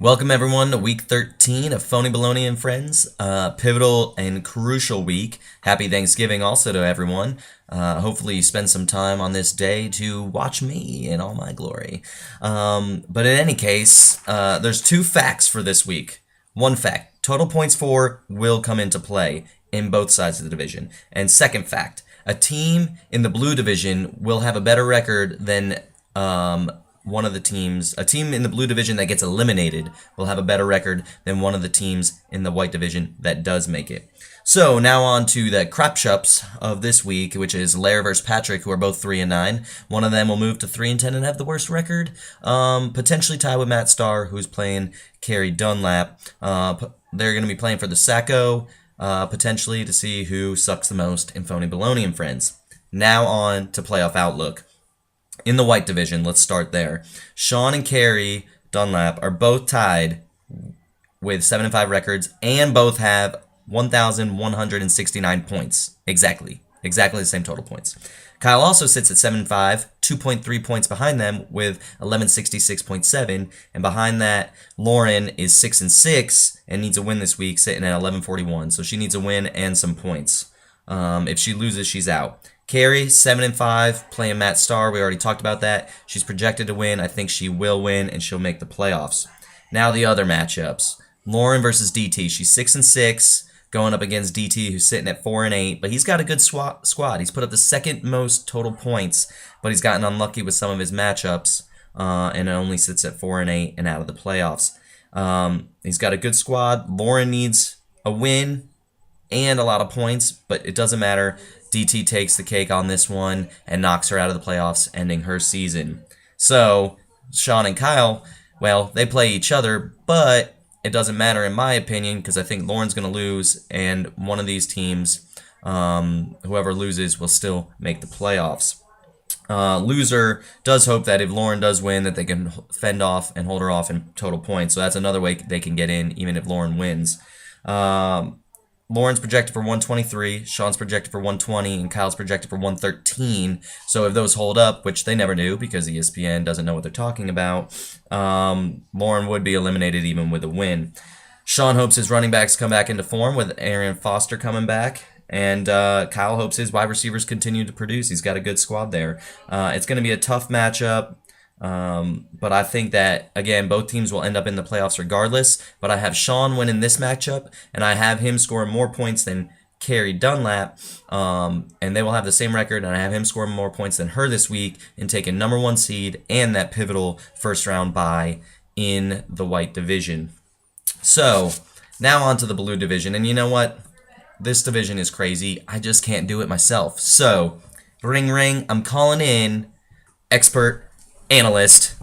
Welcome everyone to week 13 of Phony Baloney and Friends. Pivotal and crucial week. Happy Thanksgiving also to everyone. Hopefully you spend some time on this day to watch me in all my glory. But in any case, there's two facts for this week. One fact, total points for will come into play in both sides of the division. And second fact, a team in the blue division will have a better record than one of the teams, a team in the blue division that gets eliminated will have a better record than one of the teams in the white division that does make it. So now on to the crapshups of this week, which is Lair versus Patrick, who are both 3-9. One of them will move to 3-10 and have the worst record. Potentially tie with Matt Starr, who's playing Carrie Dunlap. They're going to be playing for the Sacco, potentially to see who sucks the most in Phony Baloney and Friends. Now on to playoff outlook. In the white division, let's start there. Sean and Carrie Dunlap are both tied with 7-5 records and both have 1,169 points. Exactly the same total points. Kyle also sits at 7-5, 2.3 points behind them with 1166.7, and behind that, Lauren is 6-6 and needs a win this week, sitting at 1141. So she needs a win and some points. If she loses, she's out. Carrie, 7-5, playing Matt Starr. We already talked about that. She's projected to win. I think she will win, and she'll make the playoffs. Now the other matchups. Lauren versus DT. She's 6-6, going up against DT, who's sitting at 4-8. But he's got a good squad. He's put up the second most total points, but he's gotten unlucky with some of his matchups, and only sits at 4-8 and out of the playoffs. He's got a good squad. Lauren needs a win and a lot of points, but it doesn't matter. DT takes the cake on this one and knocks her out of the playoffs, ending her season. So, Sean and Kyle, well, they play each other, but it doesn't matter in my opinion because I think Lauren's going to lose, and one of these teams, whoever loses, will still make the playoffs. Loser does hope that if Lauren does win, that they can fend off and hold her off in total points. So that's another way they can get in, even if Lauren wins. Lauren's projected for 123, Sean's projected for 120, and Kyle's projected for 113. So if those hold up, which they never do because ESPN doesn't know what they're talking about, Lauren would be eliminated even with a win. Sean hopes his running backs come back into form with Arian Foster coming back. And Kyle hopes his wide receivers continue to produce. He's got a good squad there. It's going to be a tough matchup. But I think that, again, both teams will end up in the playoffs regardless. But I have Sean winning this matchup, and I have him scoring more points than Carrie Dunlap. And they will have the same record, and I have him scoring more points than her this week and taking number 1 seed and that pivotal first-round bye in the white division. So, now on to the blue division. And you know what? This division is crazy. I just can't do it myself. So, ring, ring, I'm calling in expert analyst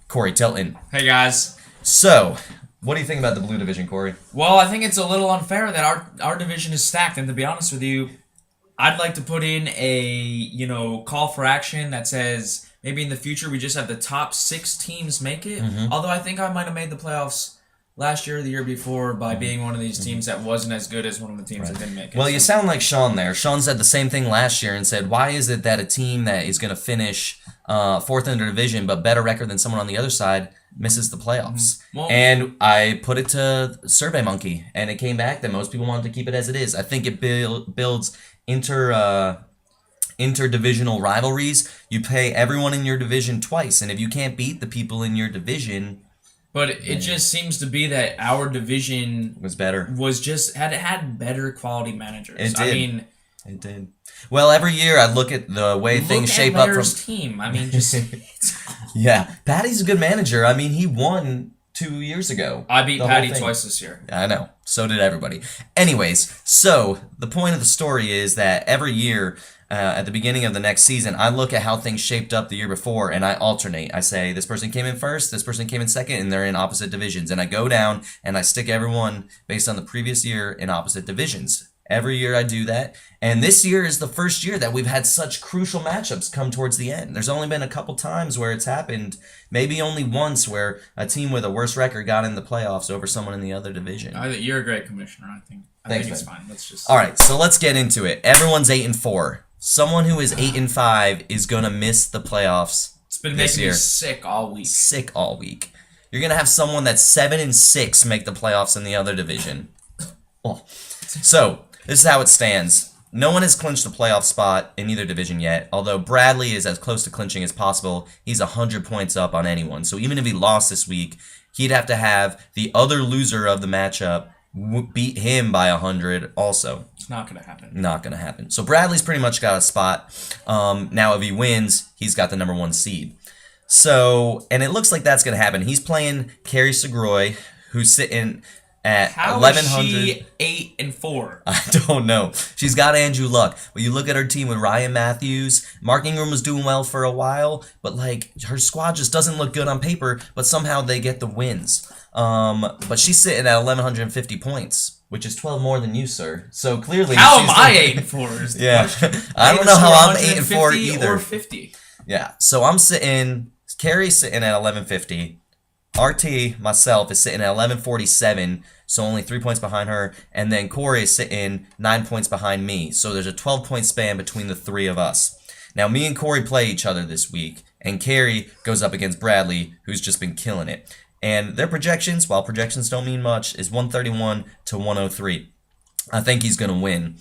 Corey Tilton. Hey guys. So, what do you think about the blue division, Corey? Well, I think it's a little unfair that our division is stacked, and to be honest with you, I'd like to put in a call for action that says maybe in the future we just have the top 6 teams make it. Although I think I might have made the playoffs last year or the year before by being one of these teams that wasn't as good as one of the teams that didn't make it. Well, you sound like Sean there. Sean said the same thing last year and said, why is it that a team that is going to finish 4th in the division but better record than someone on the other side misses the playoffs? Well, and I put it to SurveyMonkey, and it came back that most people wanted to keep it as it is. I think it builds interdivisional rivalries. You pay everyone in your division twice, and if you can't beat the people in your division... But it just seems to be that our division was better. Had better quality managers. It did. I mean, it did. Well, every year I look at the way things shape up from team. I mean, just yeah, Patty's a good manager. I mean, he won 2 years ago. I beat Patty twice this year. I know. So did everybody. Anyways, so the point of the story is that every year. At the beginning of the next season, I look at how things shaped up the year before, and I alternate. I say, this person came in first, this person came in second, and they're in opposite divisions. And I go down, and I stick everyone based on the previous year in opposite divisions. Every year I do that. And this year is the first year that we've had such crucial matchups come towards the end. There's only been a couple times where it's happened, maybe only once, where a team with a worse record got in the playoffs over someone in the other division. You're a great commissioner, I think. I think it's fine. Let's just... All right, so let's get into it. Everyone's 8-4. Someone who is 8-5 is gonna miss the playoffs. It's been making me sick all week. You're gonna have someone that's 7-6 make the playoffs in the other division. Oh. So this is how it stands. No one has clinched a playoff spot in either division yet, although Bradley is as close to clinching as possible. He's 100 points up on anyone. So even if he lost this week, he'd have to have the other loser of the matchup beat him by 100 also. It's not going to happen. Not going to happen. So Bradley's pretty much got a spot. Now if he wins, he's got the number 1 seed. So, and it looks like that's going to happen. He's playing Carrie Segroy, who's sitting at How 1100. is she 8-4? I don't know. She's got Andrew Luck. But you look at her team with Ryan Matthews. Mark Ingram was doing well for a while, but like her squad just doesn't look good on paper, but somehow they get the wins. But she's sitting at 1150 points, which is 12 more than you, sir. So clearly, how am I 8-4? Is the yeah, question. I don't know how I'm 8-4 either. Or 50. Yeah, so I'm sitting. Carrie's sitting at 1150. RT, myself, is sitting at 1147, so only 3 points behind her. And then Corey is sitting 9 points behind me. So there's a 12-point span between the three of us. Now, me and Corey play each other this week, and Carrie goes up against Bradley, who's just been killing it. And their projections, while projections don't mean much, is 131 to 103. I think he's going to win.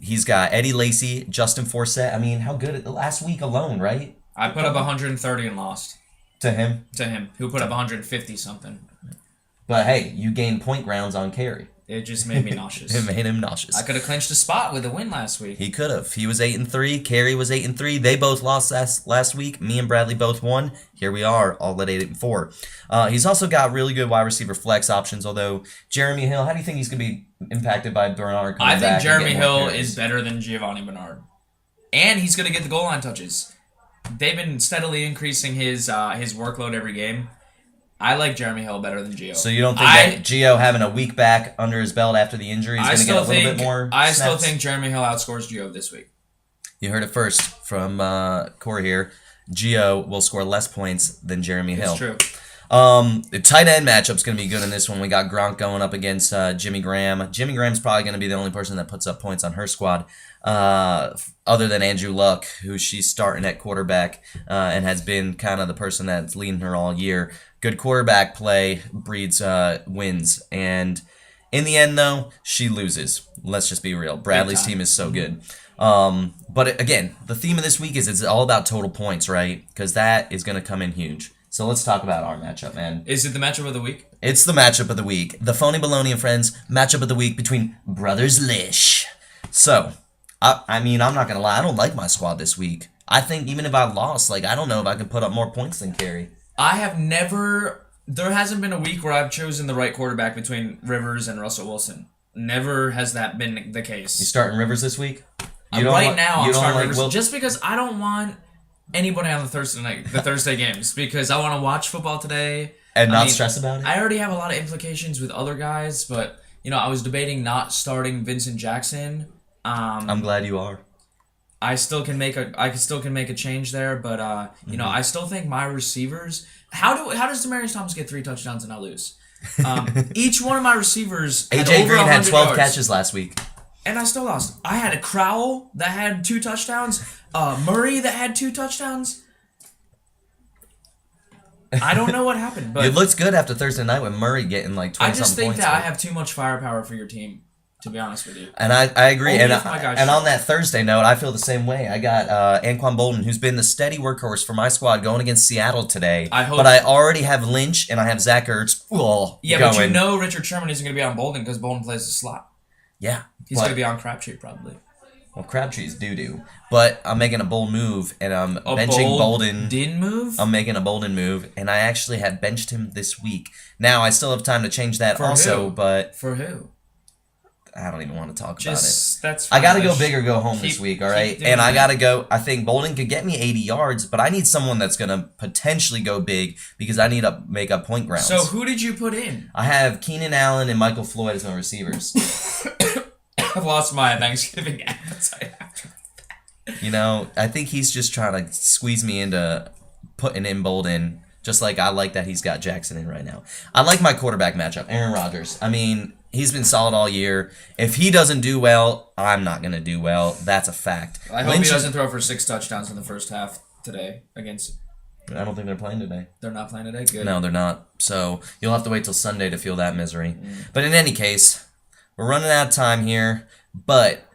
He's got Eddie Lacy, Justin Forsett. I mean, how good last week alone, right? I put up 130 and lost. To him? To him, who put up 150 something. But hey, you gained point grounds on Carrie. It just made me nauseous. It made him nauseous. I could have clinched a spot with a win last week. He could have. He was 8-3. Carrie was 8-3. They both lost last week. Me and Bradley both won. Here we are, all at 8-4. He's also got really good wide receiver flex options. Although Jeremy Hill, how do you think he's going to be impacted by Bernard coming back? I think Jeremy Hill is better than Giovanni Bernard, and he's going to get the goal line touches. They've been steadily increasing his workload every game. I like Jeremy Hill better than Gio. So you don't think that Gio having a week back under his belt after the injury is going to get a little bit more I snaps? still think Jeremy Hill outscores Gio this week. You heard it first from Corey here. Gio will score less points than Jeremy Hill. It's true. The tight end matchup's going to be good in this one. We got Gronk going up against Jimmy Graham. Jimmy Graham's probably going to be the only person that puts up points on her squad, other than Andrew Luck, who she's starting at quarterback and has been kind of the person that's leading her all year. Good quarterback play breeds wins. And in the end, though, she loses. Let's just be real. Bradley's team is so good. But again, the theme of this week is it's all about total points, right? Because that is going to come in huge. So let's talk about our matchup, man. Is it the matchup of the week? It's the matchup of the week. The Phony Baloney and Friends matchup of the week between Brothers Lish. So, I mean, I'm not going to lie. I don't like my squad this week. I think even if I lost, I don't know if I could put up more points than Carrie. I have never... There hasn't been a week where I've chosen the right quarterback between Rivers and Russell Wilson. Never has that been the case. You starting Rivers this week? Now, I'm starting Rivers just because I don't want anybody on the Thursday games, because I want to watch football today and not stress about it. I already have a lot of implications with other guys, but I was debating not starting Vincent Jackson. I'm glad you are. I still can make a change there, but I still think my receivers. How does Demaryius Thomas get 3 touchdowns and not lose? Each one of my receivers. AJ Green had 12 yards. catches last week. And I still lost. I had a Crowell that had 2 touchdowns. Murray that had 2 touchdowns. I don't know what happened, but it looks good after Thursday night with Murray getting 20 I just think points, that I have too much firepower for your team, to be honest with you. And I agree. Only And if my guys on show. that Thursday note, I feel the same way. I got Anquan Bolden, who's been the steady workhorse for my squad going against Seattle today. But I already have Lynch and I have Zach Ertz. Yeah, going. but Richard Sherman isn't going to be on Bolden because Bolden plays the slot. Yeah. He's going to be on Crabtree probably. Well, Crabtree's doo-doo. But I'm making a bold move, and I'm benching Bolden. I'm making a Bolden move, and I actually have benched him this week. Now, I still have time to change that but... For who? I don't even want to talk about it. That's fine. I got to go big or go home this week, all right? And I got to go... I think Bolden could get me 80 yards, but I need someone that's going to potentially go big because I need to make up point grounds. So who did you put in? I have Keenan Allen and Michael Floyd as my receivers. I've lost my Thanksgiving appetite after that. I think he's just trying to squeeze me into putting in Bolden, just like I like that he's got Jackson in right now. I like my quarterback matchup, Aaron Rodgers. I mean, he's been solid all year. If he doesn't do well, I'm not going to do well. That's a fact. I hope he doesn't throw for 6 touchdowns in the first half today against... I don't think they're playing today. They're not playing today? Good. No, they're not. So you'll have to wait till Sunday to feel that misery. But in any case, we're running out of time here. But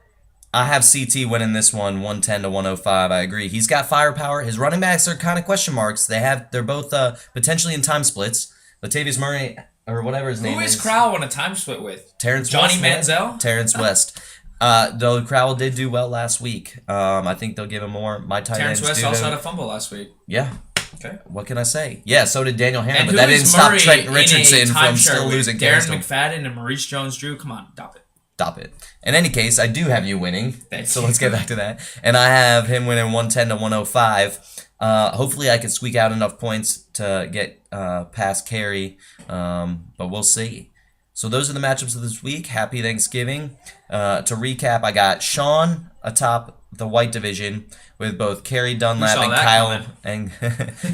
I have CT winning this one, 110 to 105. I agree. He's got firepower. His running backs are kind of question marks. They're both potentially in time splits. Latavius Murray, or whatever his name Who is. is Crowell on a time split with? Terrence Johnny West, Manziel? Terrence West. Though Crowell did do well last week. I think they'll give him more. My tight Terrence ends West do also them. had a fumble last week. Yeah. Okay. What can I say? Yeah, so did Daniel Hammond, And but who that is didn't stop Murray Trent in a Richardson from timeshare still with losing Darren carries. McFadden and Maurice Jones-Drew. Come on, stop it. Stop it. In any case, I do have you winning. Thank So you. let's get back to that. And I have him winning 110 to 105. Hopefully I can squeak out enough points to get past Carey, but we'll see. So those are the matchups of this week. Happy Thanksgiving. To recap, I got Sean atop the white division with both Carey Dunlap saw and that Kyle coming?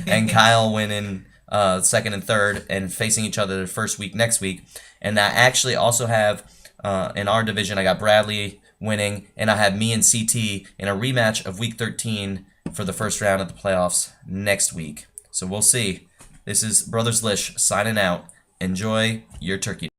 and Kyle winning second and third and facing each other the first week next week. And I actually also have in our division, I got Bradley winning, and I have me and CT in a rematch of Week 13 for the first round of the playoffs next week. So we'll see. This is Brothers Lish signing out. Enjoy your turkey day.